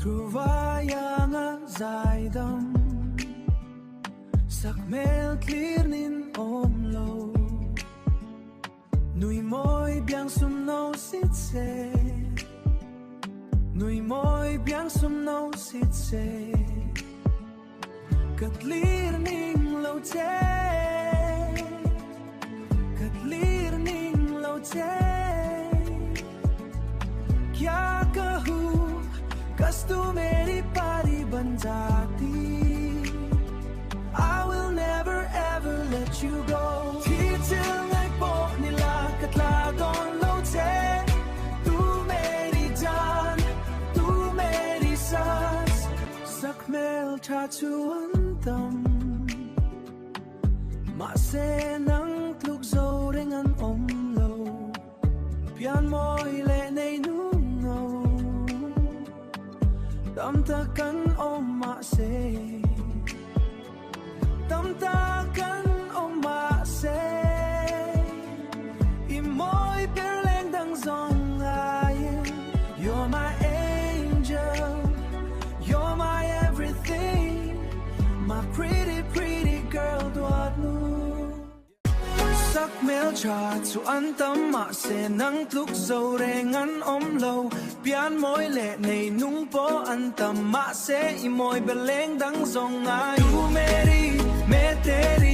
Truvaya dài đâm sắc mel clear nín ôm lâu nuôi môi biang sum nâu xít xe nuôi môi biang sum nâu xít xe cất clear nín lâu che cất clear nín lâu che kya kahu Kastu meri pari ban jati I will never ever let you go Thi til ngày bo nila katla don lo che Tu meri jaan Tu meri saas Sak mel cha chu antam Ma se nang tluk zo ring an om lo Pian moi le nei nu ngâu Tâm ta kan om ma se Tâm ta kan om ma se I moi per leng dang zong ai You're my angel You're my everything My pretty pretty girl Duatnu Sắc mel cha chu an tâm ma se nang tluk zo reng an om lâu Pian môi lệ này nung po an tâm ma se I môi beleng dang zong ai Tu meri me teri